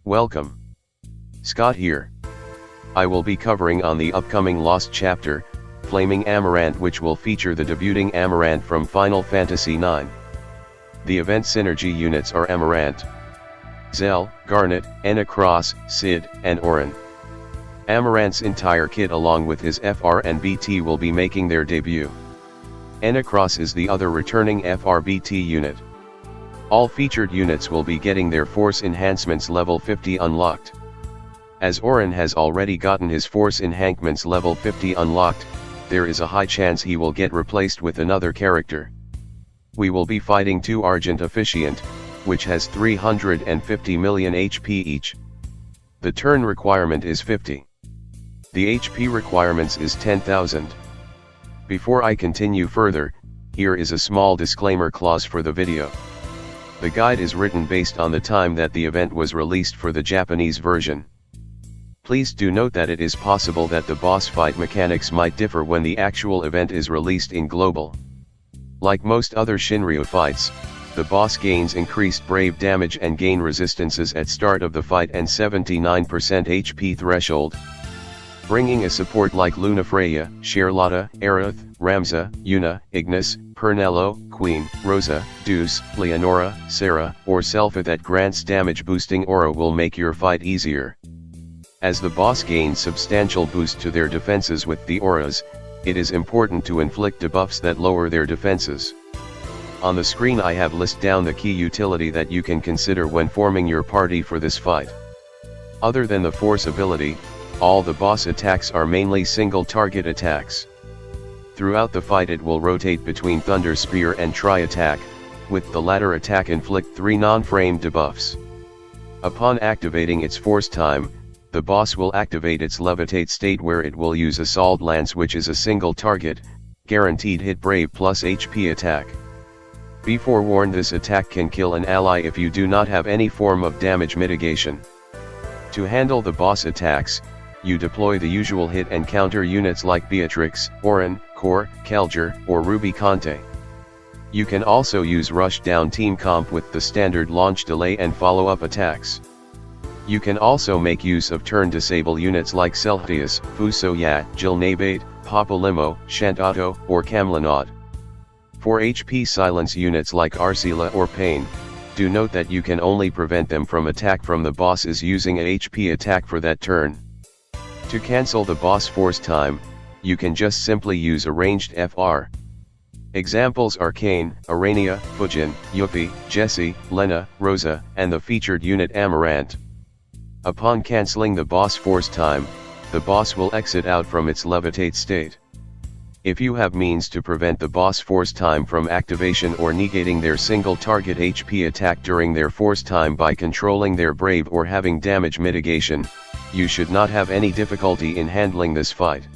Welcome. Scott here. I will be covering on the upcoming Lost chapter, Flaming Amarant, which will feature the debuting Amarant from Final Fantasy IX. The event synergy units are Amarant, Zell, Garnet, Enna Kros, Cid, and Auron. Amarant's entire kit along with his FRBT will be making their debut. Enna Kros is the other returning FRBT unit. All featured units will be getting their force enhancements level 50 unlocked. As Auron has already gotten his force enhancements level 50 unlocked, there is a high chance he will get replaced with another character. We will be fighting two Argent Officiant, which has 350 million HP each. The turn requirement is 50. The HP requirements is 10,000. Before I continue further, here is a small disclaimer clause for the video. The guide is written based on the time that the event was released for the Japanese version. Please do note that it is possible that the boss fight mechanics might differ when the actual event is released in global. Like most other Shinryu fights, the boss gains increased brave damage and gain resistances at start of the fight and 79% HP threshold. Bringing a support like Lunafreya, Charlotta, Aerith, Ramza, Yuna, Ignis, Pernello, Queen, Rosa, Deuce, Leonora, Sarah, or Selpha that grants damage boosting aura will make your fight easier. As the boss gains substantial boost to their defenses with the auras, it is important to inflict debuffs that lower their defenses. On the screen I have listed down the key utility that you can consider when forming your party for this fight. Other than the force ability, all the boss attacks are mainly single target attacks. Throughout the fight it will rotate between Thunder Spear and Tri-Attack, with the latter attack inflict 3 non-frame debuffs. Upon activating its force time, the boss will activate its Levitate state where it will use Assault Lance, which is a single target, guaranteed hit brave plus HP attack. Be forewarned, this attack can kill an ally if you do not have any form of damage mitigation. To handle the boss attacks, you deploy the usual hit and counter units like Beatrix, Auron, Core, Calger, or Ruby Conte. You can also use Rush Down Team Comp with the standard launch delay and follow-up attacks. You can also make use of turn disable units like Celtius, Fusoya, Jilnabate, Popolimo, Shantato, or Camlanod. For HP silence units like Arcela or Pain, do note that you can only prevent them from attack from the bosses using a HP attack for that turn. To cancel the boss force time, you can just simply use a ranged FR. Examples are Kane, Arania, Fujin, Yuffie, Jessie, Lena, Rosa, and the featured unit Amarant. Upon cancelling the boss force time, the boss will exit out from its levitate state. If you have means to prevent the boss force time from activation or negating their single target HP attack during their force time by controlling their brave or having damage mitigation, you should not have any difficulty in handling this fight.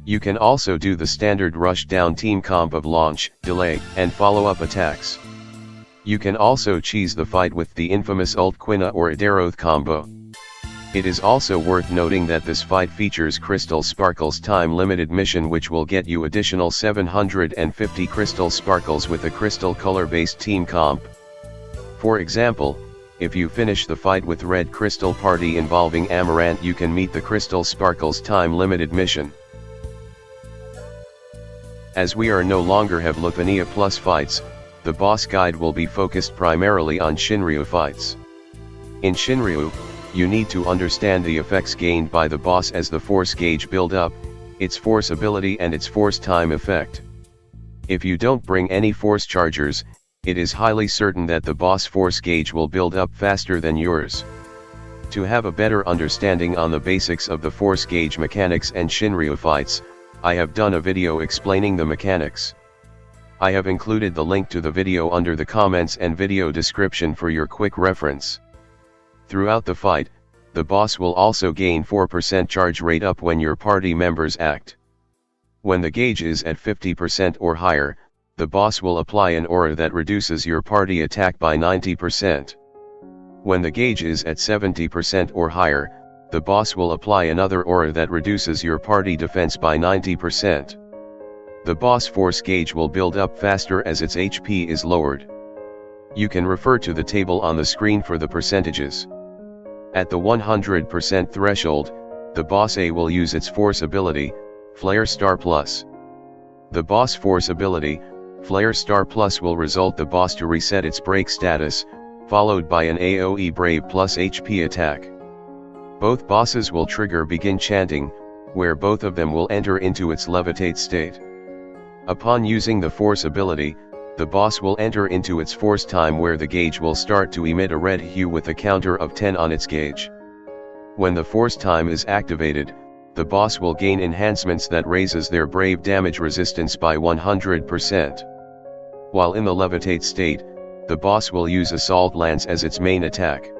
You can also do the standard rush down team comp of launch, delay, and follow-up attacks. You can also cheese the fight with the infamous ult Quina or Idaroth combo. It is also worth noting that this fight features Crystal Sparkles time-limited mission, which will get you additional 750 Crystal Sparkles with a Crystal color-based team comp. For example, if you finish the fight with Red Crystal Party involving Amarant, you can meet the Crystal Sparkles time-limited mission. As we are no longer have Lufania Plus fights, the boss guide will be focused primarily on Shinryu fights. In Shinryu, you need to understand the effects gained by the boss as the force gauge build up, its force ability and its force time effect. If you don't bring any force chargers, it is highly certain that the boss force gauge will build up faster than yours. To have a better understanding on the basics of the force gauge mechanics and Shinryu fights, I have done a video explaining the mechanics. I have included the link to the video under the comments and video description for your quick reference. Throughout the fight, the boss will also gain 4% charge rate up when your party members act. When the gauge is at 50% or higher, the boss will apply an aura that reduces your party attack by 90%. When the gauge is at 70% or higher, the boss will apply another aura that reduces your party defense by 90%. The boss force gauge will build up faster as its HP is lowered. You can refer to the table on the screen for the percentages. At the 100% threshold, the boss A will use its force ability, Flare Star Plus. The boss force ability, Flare Star Plus will result the boss to reset its break status, followed by an AoE Brave plus HP attack. Both bosses will trigger Begin Chanting, where both of them will enter into its levitate state. Upon using the force ability, the boss will enter into its force time where the gauge will start to emit a red hue with a counter of 10 on its gauge. When the force time is activated, the boss will gain enhancements that raises their brave damage resistance by 100%. While in the levitate state, the boss will use Assault Lance as its main attack.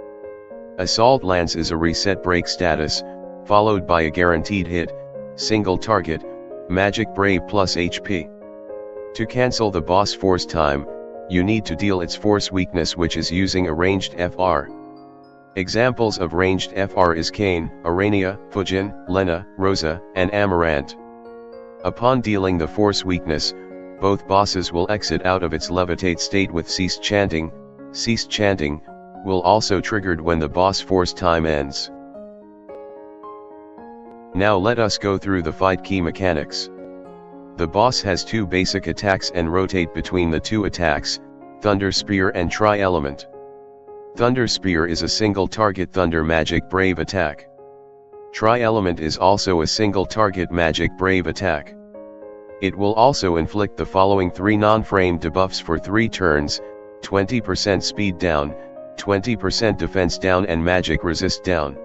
Assault Lance is a reset break status, followed by a guaranteed hit, single target, magic brave plus HP. To cancel the boss force time, you need to deal its force weakness, which is using a ranged FR. Examples of ranged FR is Kain, Arania, Fujin, Lena, Rosa, and Amarant. Upon dealing the force weakness, both bosses will exit out of its levitate state with Cease Chanting. Cease Chanting will also triggered when the boss force time ends. Now let us go through the fight key mechanics. The boss has two basic attacks and rotate between the two attacks, Thunder Spear and Tri-Element. Thunder Spear is a single target Thunder Magic Brave attack. Tri-Element is also a single target Magic Brave attack. It will also inflict the following 3 non-frame debuffs for 3 turns, 20% speed down, 20% defense down and magic resist down.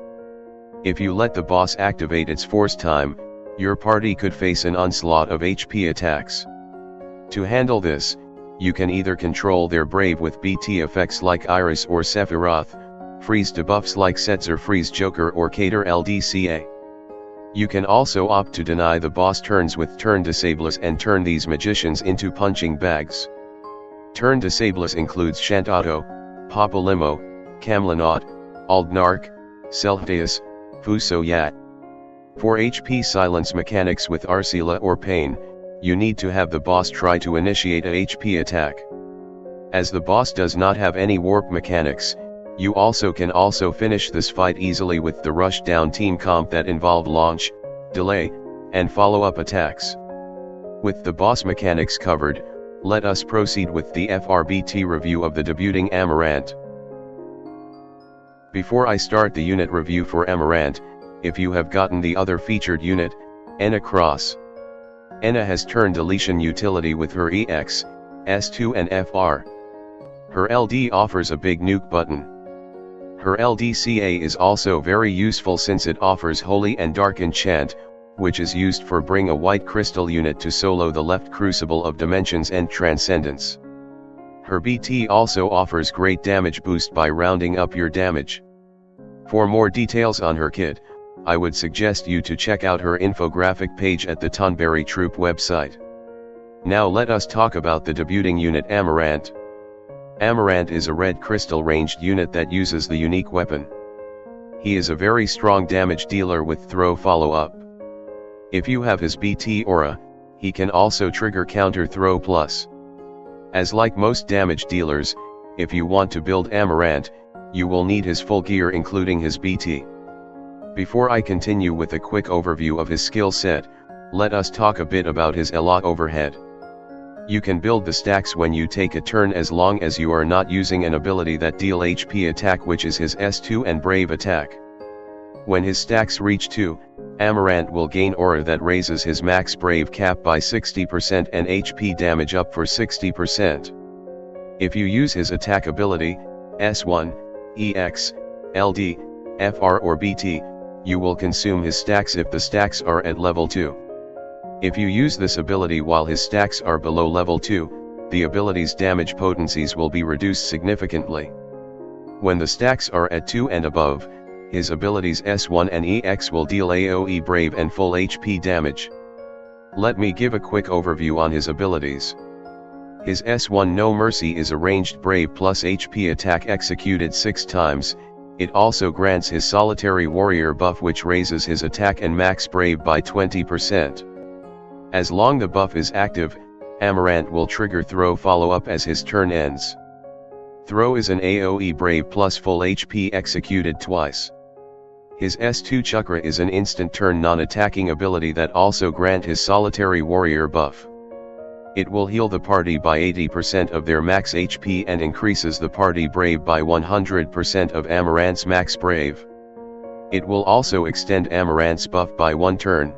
If you let the boss activate its force time, your party could face an onslaught of HP attacks. To handle this, you can either control their brave with BT effects like Iris or Sephiroth, freeze debuffs like Setzer Freeze Joker or Cater LDCA. You can also opt to deny the boss turns with turn disablers and turn these magicians into punching bags. Turn disablers includes Shantato, Papalymo, Camlanaut, Aldnark, Selhdeus, Fusoyat. For HP silence mechanics with Arcila or Pain, you need to have the boss try to initiate a HP attack. As the boss does not have any warp mechanics, you can finish this fight easily with the rush down team comp that involve launch, delay, and follow-up attacks. With the boss mechanics covered, let us proceed with the FRBT review of the debuting Amarant. Before I start the unit review for Amarant, if you have gotten the other featured unit, Enna Kros. Enna has turned deletion utility with her EX, S2 and FR. Her LD offers a big nuke button. Her LDCA is also very useful since it offers Holy and Dark Enchant, which is used for bring a white crystal unit to solo the left Crucible of Dimensions and Transcendence. Her BT also offers great damage boost by rounding up your damage. For more details on her kit, I would suggest you to check out her infographic page at the Tonberry Troop website. Now let us talk about the debuting unit Amarant. Amarant is a red crystal ranged unit that uses the unique weapon. He is a very strong damage dealer with throw follow-up. If you have his BT aura, he can also trigger counter throw plus. As like most damage dealers, if you want to build Amarant, you will need his full gear including his BT. Before I continue with a quick overview of his skill set, let us talk a bit about his Ela overhead. You can build the stacks when you take a turn as long as you are not using an ability that deal HP attack, which is his S2 and Brave attack. When his stacks reach 2, Amarant will gain aura that raises his max Brave cap by 60% and HP damage up for 60%. If you use his attack ability, S1, EX, LD, FR or BT, you will consume his stacks if the stacks are at level 2. If you use this ability while his stacks are below level 2, the ability's damage potencies will be reduced significantly. When the stacks are at 2 and above, his abilities S1 and EX will deal AoE Brave and full HP damage. Let me give a quick overview on his abilities. His S1 No Mercy is a ranged Brave plus HP attack executed 6 times. It also grants his Solitary Warrior buff, which raises his attack and max Brave by 20%. As long the buff is active, Amarant will trigger throw follow-up as his turn ends. Throw is an AoE Brave plus full HP executed twice. His S2 Chakra is an instant turn non-attacking ability that also grant his Solitary Warrior buff. It will heal the party by 80% of their max HP and increases the party Brave by 100% of Amarant's max Brave. It will also extend Amarant's buff by 1 turn.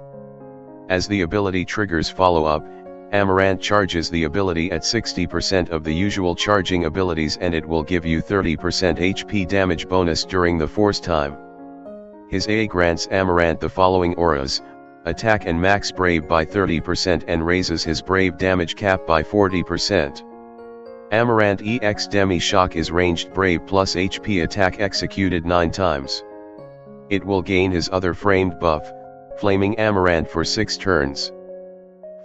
As the ability triggers follow-up, Amarant charges the ability at 60% of the usual charging abilities and it will give you 30% HP damage bonus during the force time. His A grants Amarant the following auras: attack and max Brave by 30% and raises his Brave damage cap by 40%. Amarant EX Demi Shock is ranged Brave plus HP attack executed 9 times. It will gain his other framed buff, Flaming Amarant, for 6 turns.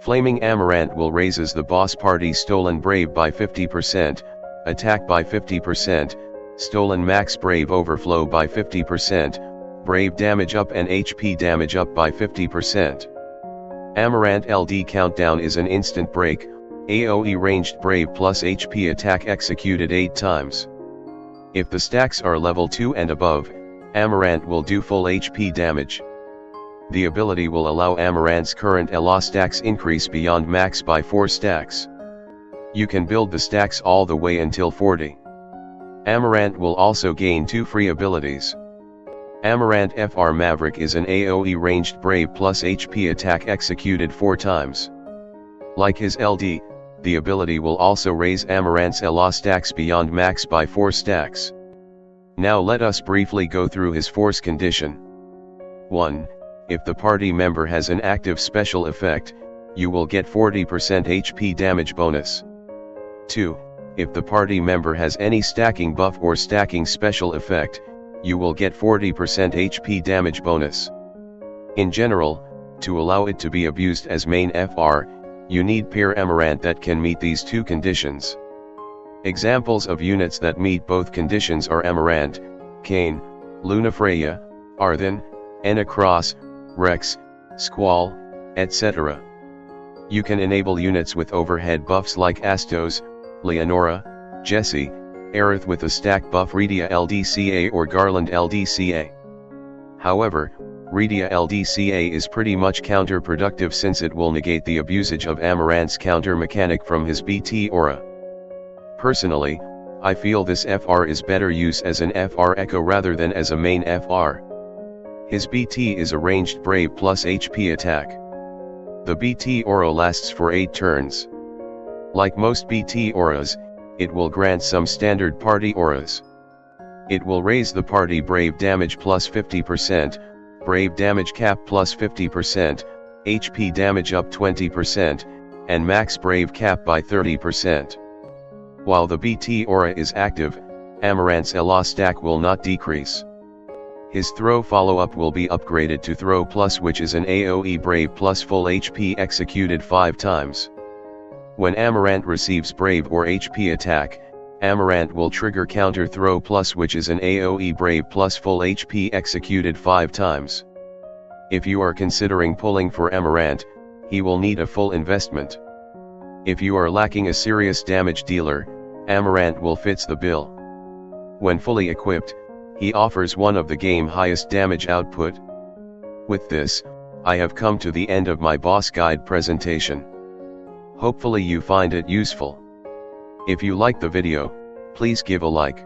Flaming Amarant will raises the boss party Stolen Brave by 50%, attack by 50%, Stolen max Brave overflow by 50%, Brave damage up and HP damage up by 50%. Amarant LD Countdown is an instant break, AoE ranged Brave plus HP attack executed 8 times. If the stacks are level 2 and above, Amarant will do full HP damage. The ability will allow Amarant's current ELA stacks increase beyond max by 4 stacks. You can build the stacks all the way until 40. Amarant will also gain 2 free abilities. Amarant FR Maverick is an AoE ranged Brave plus HP attack executed 4 times. Like his LD, the ability will also raise Amarant's ELA stacks beyond max by 4 stacks. Now let us briefly go through his force condition. 1. If the party member has an active special effect, you will get 40% HP damage bonus. 2. If the party member has any stacking buff or stacking special effect, you will get 40% HP damage bonus. In general, to allow it to be abused as main FR, you need pair Amarant that can meet these 2 conditions. Examples of units that meet both conditions are Amarant, Kain, Lunafreya, Arthan, Enna Kros, Rex, Squall, etc. You can enable units with overhead buffs like Astos, Leonora, Jessie, Aerith with a stack buff Redia LDCA or Garland LDCA. However, Redia LDCA is pretty much counterproductive since it will negate the abusage of Amarant's counter mechanic from his BT aura. Personally, I feel this FR is better use as an FR Echo rather than as a main FR. His BT is a ranged Brave plus HP attack. The BT aura lasts for 8 turns. Like most BT auras, it will grant some standard party auras. It will raise the party Brave damage plus 50%, Brave damage cap plus 50%, HP damage up 20%, and max Brave cap by 30%. While the BT aura is active, Amarant's ELA stack will not decrease. His throw follow-up will be upgraded to Throw Plus, which is an AoE Brave plus full HP executed 5 times. When Amarant receives Brave or HP attack, Amarant will trigger Counter Throw Plus, which is an AoE Brave plus full HP executed 5 times. If you are considering pulling for Amarant, he will need a full investment. If you are lacking a serious damage dealer, Amarant will fits the bill. When fully equipped, he offers one of the game's highest damage output. With this, I have come to the end of my boss guide presentation. Hopefully you find it useful. If you like the video, please give a like.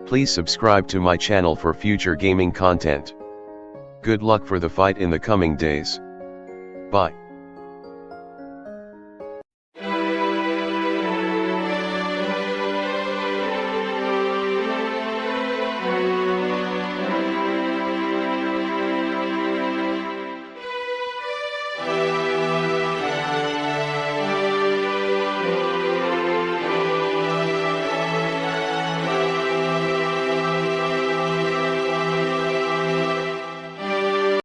Please subscribe to my channel for future gaming content. Good luck for the fight in the coming days. Bye.